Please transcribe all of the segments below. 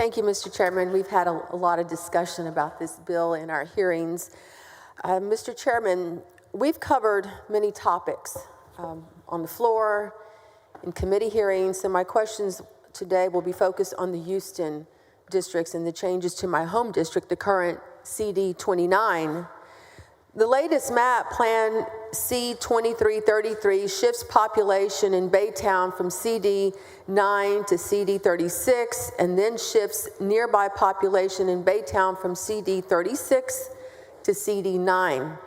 Thank you, Mr. Chairman. We've had a lot of discussion about this bill in our hearings. Mr. Chairman, we've covered many topics on the floor, in committee hearings, so my questions today will be focused on the Houston districts and the changes to my home district, the current CD 29. The latest map, Plan C2333, shifts population in Baytown from CD 9 to CD 36, and then shifts nearby population in Baytown from CD 36 to CD 9.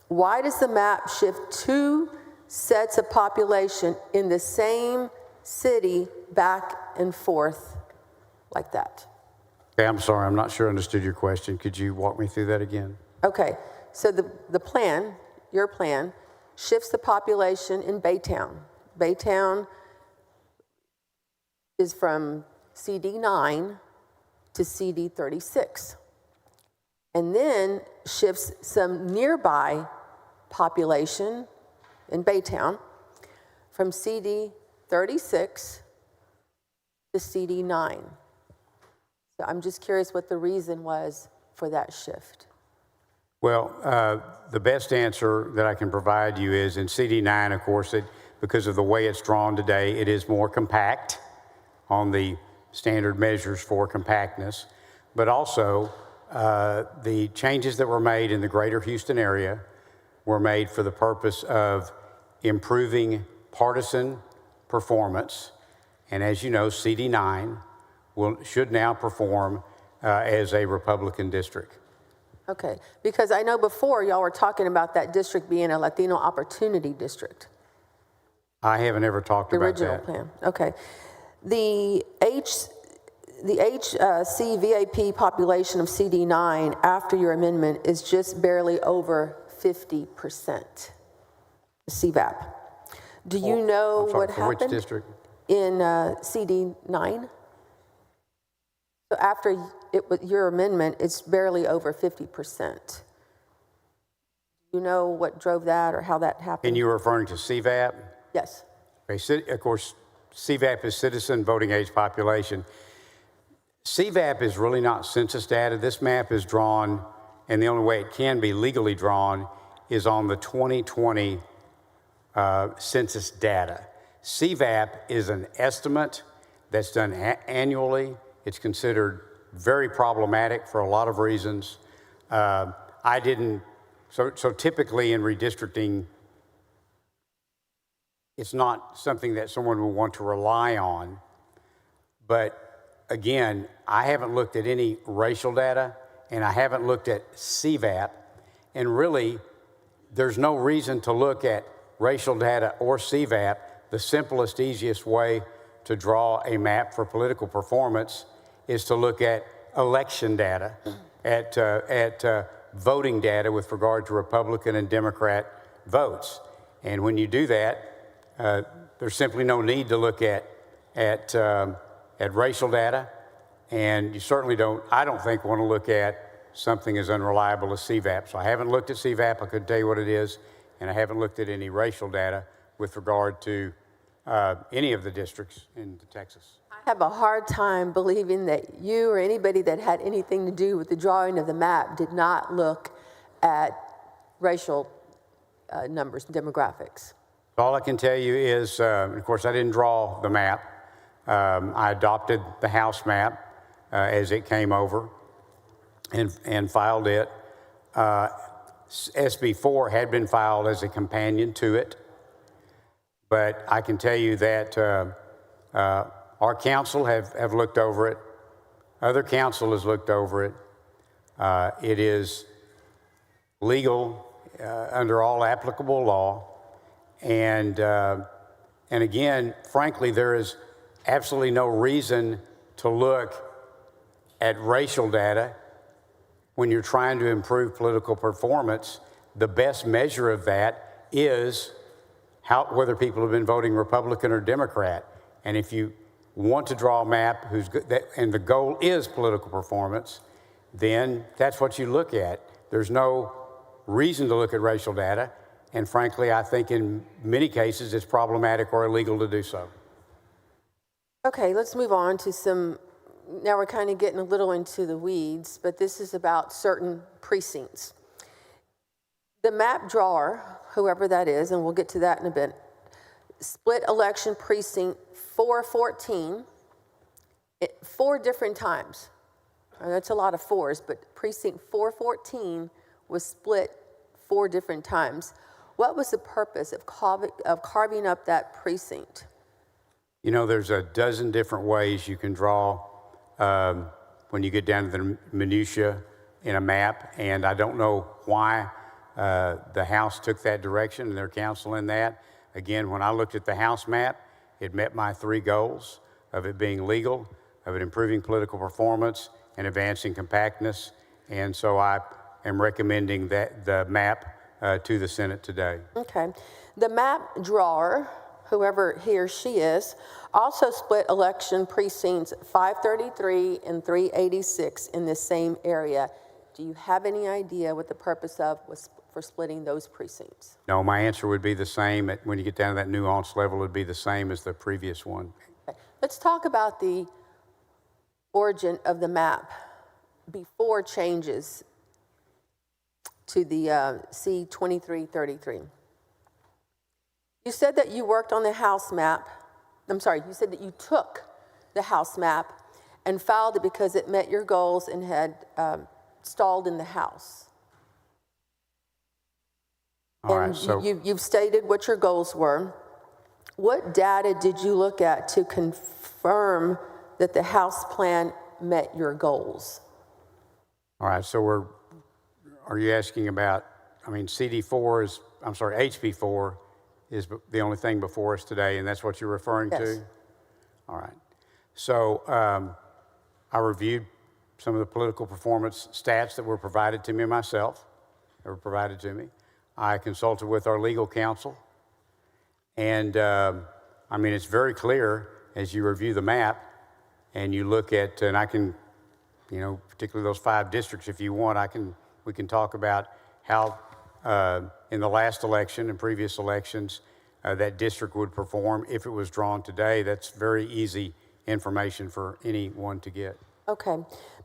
Why does the map shift two sets of population in the same city back and forth like that? Okay, I'm sorry, I'm not sure I understood your question. Could you walk me through that again? Okay, so the plan, your plan, shifts the population in Baytown. Baytown is from CD 9 to CD 36. And then shifts some nearby population in Baytown from CD 36 to CD 9. So I'm just curious what the reason was for that shift. Well, the best answer that I can provide you is in CD9, of course, because of the way it's drawn today, it is more compact on the standard measures for compactness, but also the changes that were made in the greater Houston area were made for the purpose of improving partisan performance. And as you know, CD9 should now perform as a Republican district. Okay, because I know before y'all were talking about that district being a Latino opportunity district. I haven't ever talked about that. The original plan, okay. The HCVAP population of CD9 after your amendment is just barely over 50%, CVAP. Do you know what happened? For which district? In CD9? So after your amendment, it's barely over 50%. Do you know what drove that or how that happened? And you're referring to CVAP? Yes. Okay, of course, CVAP is citizen voting age population. CVAP is really not census data. This map is drawn, and the only way it can be legally drawn is on the 2020 census data. CVAP is an estimate that's done annually. It's considered very problematic for a lot of reasons. So typically in redistricting, it's not something that someone will want to rely on. But again, I haven't looked at any racial data, and I haven't looked at CVAP, and really, there's no reason to look at racial data or CVAP. The simplest, easiest way to draw a map for political performance is to look at election data, at voting data with regard to Republican and Democrat votes. And when you do that, there's simply no need to look at racial data, and you certainly I don't think, want to look at something as unreliable as CVAP. So I haven't looked at CVAP, I couldn't tell you what it is, and I haven't looked at any racial data with regard to any of the districts in Texas. I have a hard time believing that you or anybody that had anything to do with the drawing of the map did not look at racial numbers, demographics. All I can tell you is, of course, I didn't draw the map. I adopted the House map as it came over and filed it. SB4 had been filed as a companion to it, but I can tell you that our council have looked over it. Other council has looked over it. It is legal under all applicable law. And again, frankly, there is absolutely no reason to look at racial data when you're trying to improve political performance. The best measure of that is whether people have been voting Republican or Democrat. And if you want to draw a map and the goal is political performance, then that's what you look at. There's no reason to look at racial data. And frankly, I think in many cases it's problematic or illegal to do so. Okay, let's move on to some now we're kind of getting a little into the weeds, but this is about certain precincts. The map drawer, whoever that is, and we'll get to that in a bit, split election precinct 414 4 different times. That's a lot of fours, but precinct 414 was split 4 different times. What was the purpose of carving up that precinct? You know, there's a dozen different ways you can draw when you get down to the minutia in a map, and I don't know why the House took that direction and their counsel in that. Again, when I looked at the House map, it met my 3 goals of it being legal, of it improving political performance, and advancing compactness. And so I am recommending that the map to the Senate today. Okay. The map drawer, whoever he or she is, also split election precincts 533 and 386 in the same area. Do you have any idea what the purpose was for splitting those precincts? No, my answer would be the same. When you get down to that nuance level, it would be the same as the previous one. Okay. Let's talk about the origin of the map before changes to the C2333. You said that you worked on the House map. I'm sorry, you said that you took the House map and filed it because it met your goals and had stalled in the House. All right, and so you've stated what your goals were. What data did you look at to confirm that the House plan met your goals? all right, so are you asking about, I mean, HB4 is the only thing before us today, and that's what you're referring to? Yes. All right. So I reviewed some of the political performance stats that were provided to me myself, I consulted with our legal counsel, and I mean, it's very clear as you review the map and you look at, and I can, you know, particularly those 5 districts, if you want, we can talk about how in the last election and previous elections that district would perform if it was drawn today. That's very easy information for anyone to get. Okay,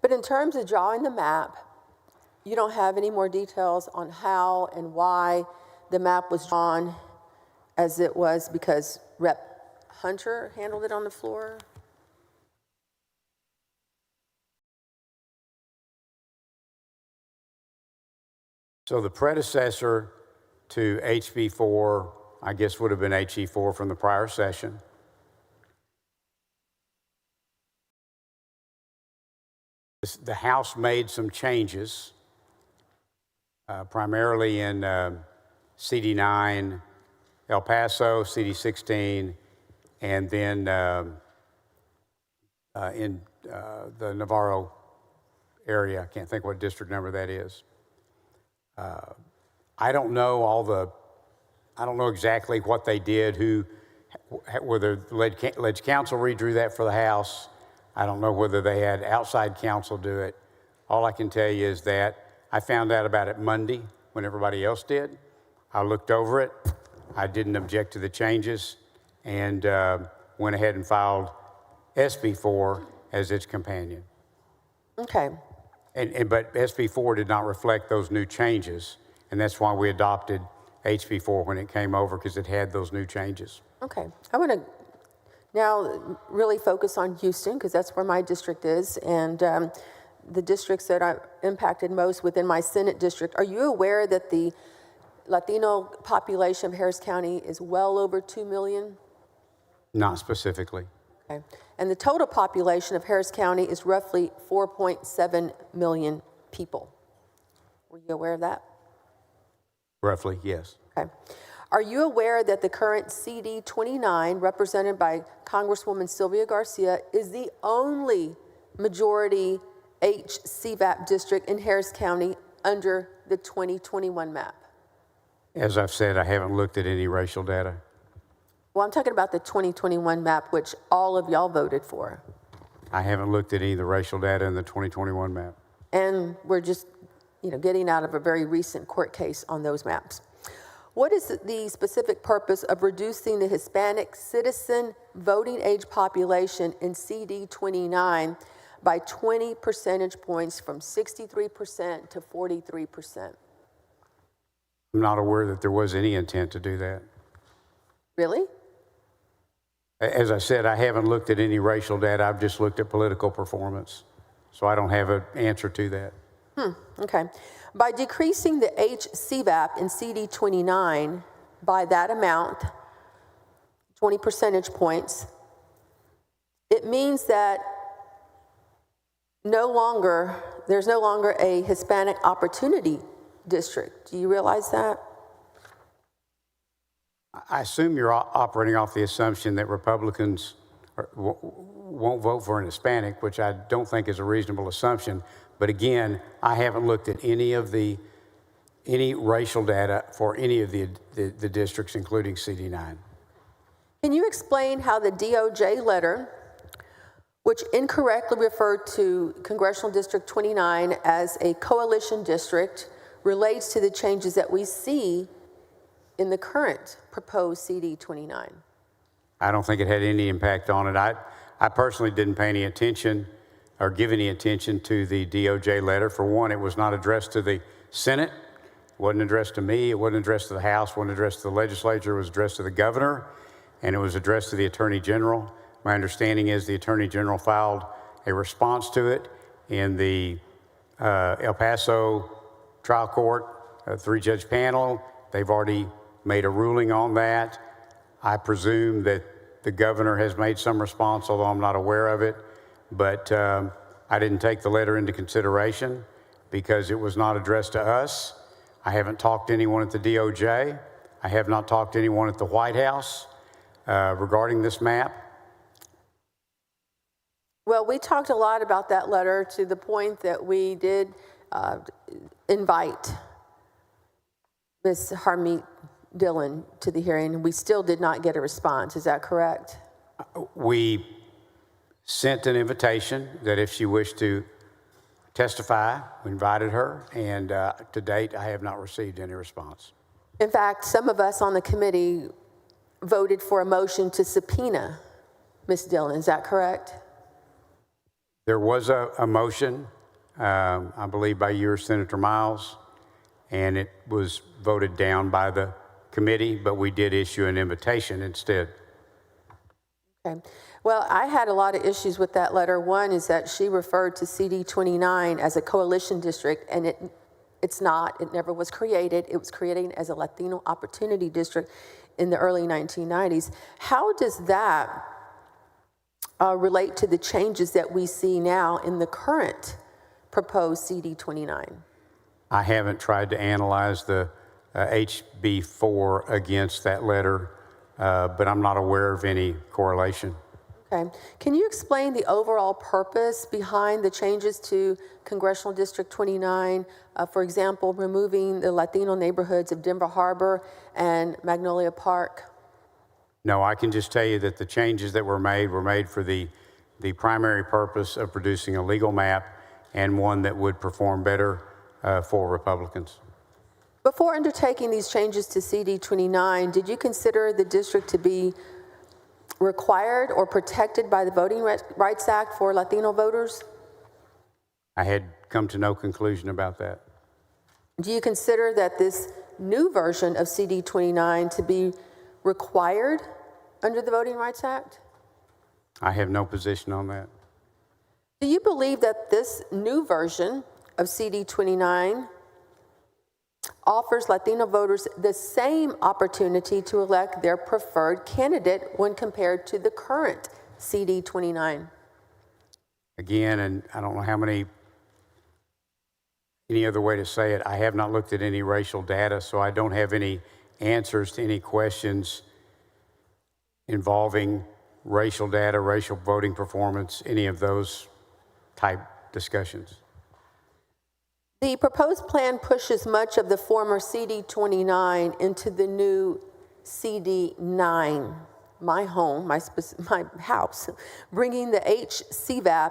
but in terms of drawing the map, you don't have any more details on how and why the map was drawn as it was because Rep. Hunter handled it on the floor? So the predecessor to HB4, I guess, would have been HE4 from the prior session. The House made some changes, primarily in CD9, El Paso, CD16, and then in the Navarro area. I can't think what district number that is. I don't know exactly what they did, whether Ledge Council redrew that for the House. I don't know whether they had outside counsel do it. All I can tell you is that I found out about it Monday when everybody else did. I looked over it. I didn't object to the changes and went ahead and filed SB4 as its companion. Okay. But SB4 did not reflect those new changes, and that's why we adopted HB4 when it came over, because it had those new changes. Okay. I want to now really focus on Houston, because that's where my district is, and the districts that are impacted most within my Senate district. Are you aware that the Latino population of Harris County is well over 2 million? Not specifically. Okay. And the total population of Harris County is roughly 4.7 million people. Were you aware of that? Roughly, yes. Okay. Are you aware that the current CD29, represented by Congresswoman Sylvia Garcia, is the only majority HCVAP district in Harris County under the 2021 map? As I've said, I haven't looked at any racial data. Well, I'm talking about the 2021 map, which all of y'all voted for. I haven't looked at any of the racial data in the 2021 map. And we're just, getting out of a very recent court case on those maps. What is the specific purpose of reducing the Hispanic citizen voting age population in CD29 by 20 percentage points from 63% to 43%. I'm not aware that there was any intent to do that. Really? As I said, I haven't looked at any racial data. I've just looked at political performance. So I don't have an answer to that. Okay. By decreasing the HCVAP in CD 29 by that amount, 20 percentage points, it means that there's no longer a Hispanic opportunity district. Do you realize that? I assume you're operating off the assumption that Republicans won't vote for an Hispanic, which I don't think is a reasonable assumption. But again, I haven't looked at any racial data for any of the districts, including CD9. Can you explain how the DOJ letter, which incorrectly referred to Congressional District 29 as a coalition district, relates to the changes that we see in the current proposed CD 29? I don't think it had any impact on it. I personally didn't pay any attention or give any attention to the DOJ letter. For one, it was not addressed to the Senate. It wasn't addressed to me. It wasn't addressed to the House. It wasn't addressed to the legislature. It was addressed to the governor, and it was addressed to the Attorney General. My understanding is the Attorney General filed a response to it in the El Paso trial court, a 3-judge panel. They've already made a ruling on that. I presume that the governor has made some response, although I'm not aware of it. But I didn't take the letter into consideration because it was not addressed to us. I haven't talked to anyone at the DOJ. I have not talked to anyone at the White House regarding this map. Well, we talked a lot about that letter to the point that we did invite Ms. Harmeet Dillon to the hearing. We still did not get a response. Is that correct? We sent an invitation that if she wished to testify, we invited her, and to date, I have not received any response. In fact, some of us on the committee voted for a motion to subpoena Ms. Dillon. Is that correct? There was a motion, I believe by you, Senator Miles, and it was voted down by the committee, but we did issue an invitation instead. Okay. Well, I had a lot of issues with that letter. One is that she referred to CD 29 as a coalition district, and it's not. It never was created. It was created as a Latino opportunity district in the early 1990s. How does that relate to the changes that we see now in the current proposed CD 29? I haven't tried to analyze the HB4 against that letter, but I'm not aware of any correlation. Okay. Can you explain the overall purpose behind the changes to Congressional District 29? For example, removing the Latino neighborhoods of Denver Harbor and Magnolia Park? No, I can just tell you that the changes that were made for the primary purpose of producing a legal map and one that would perform better for Republicans. Before undertaking these changes to CD 29, did you consider the district to be required or protected by the Voting Rights Act for Latino voters? I had come to no conclusion about that. Do you consider that this new version of CD 29 to be required under the Voting Rights Act? I have no position on that. Do you believe that this new version of CD 29 offers Latino voters the same opportunity to elect their preferred candidate when compared to the current CD 29? Again, and I don't know any other way to say it, I have not looked at any racial data, so I don't have any answers to any questions involving racial data, racial voting performance, any of those type discussions. The proposed plan pushes much of the former CD 29 into the new CD 9, my home, my house, bringing the HCVAP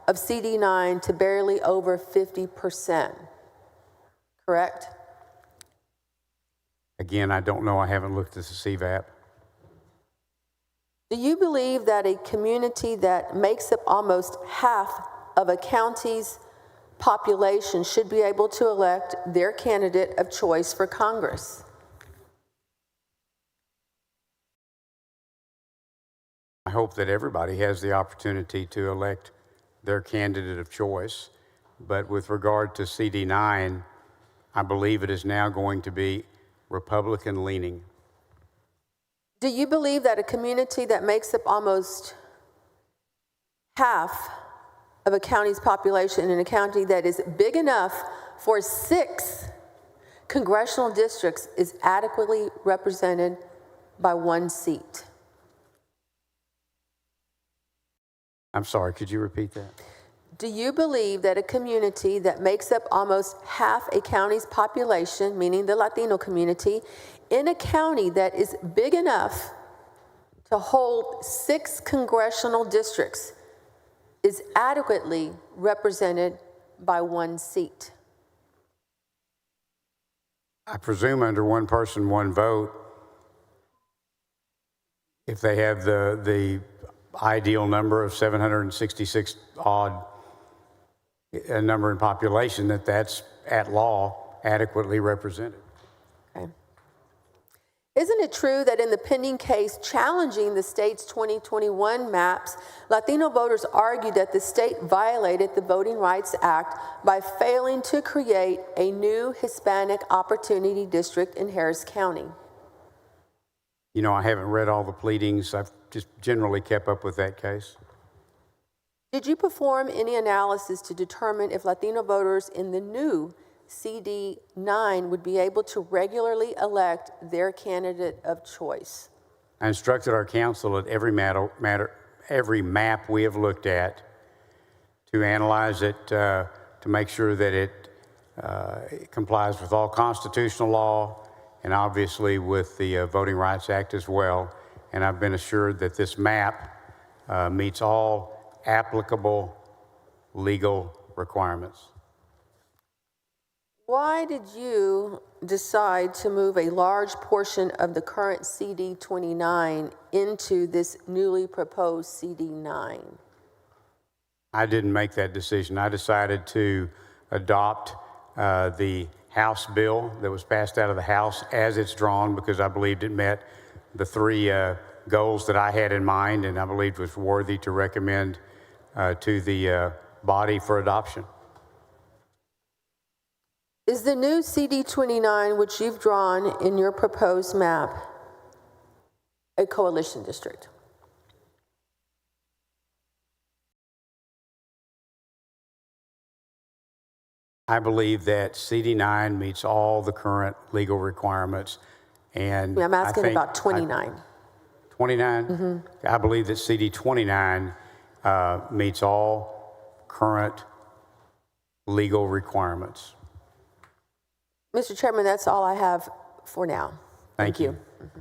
of CD 9 to barely over 50%. Correct? Again, I don't know. I haven't looked at the CVAP. Do you believe that a community that makes up almost half of a county's population should be able to elect their candidate of choice for Congress? I hope that everybody has the opportunity to elect their candidate of choice. But with regard to CD9, I believe it is now going to be Republican leaning. Do you believe that a community that makes up almost half of a county's population in a county that is big enough for 6 congressional districts is adequately represented by 1 seat? I'm sorry, could you repeat that? Do you believe that a community that makes up almost half a county's population, meaning the Latino community, in a county that is big enough to hold 6 congressional districts is adequately represented by 1 seat? I presume under one person, one vote, if they have the ideal number of 766 odd a number in population, that's at law adequately represented. Okay. Isn't it true that in the pending case challenging the state's 2021 maps, Latino voters argued that the state violated the Voting Rights Act by failing to create a new Hispanic Opportunity District in Harris County? You know, I haven't read all the pleadings. I've just generally kept up with that case. Did you perform any analysis to determine if Latino voters in the new CD9 would be able to regularly elect their candidate of choice? I instructed our council at every every map we have looked at to analyze it to make sure that it complies with all constitutional law and obviously with the Voting Rights Act as well. And I've been assured that this map meets all applicable legal requirements. Why did you decide to move a large portion of the current CD29 into this newly proposed CD9? I didn't make that decision. I decided to adopt the House bill that was passed out of the House as it's drawn because I believed it met the 3 goals that I had in mind and I believed was worthy to recommend to the body for adoption. Is the new CD29, which you've drawn in your proposed map, a coalition district? I believe that CD9 meets all the current legal requirements. And I'm asking about 29. 29? Mm-hmm. I believe that CD29 meets all current legal requirements. Mr. Chairman, that's all I have for now. Thank you. Mm-hmm.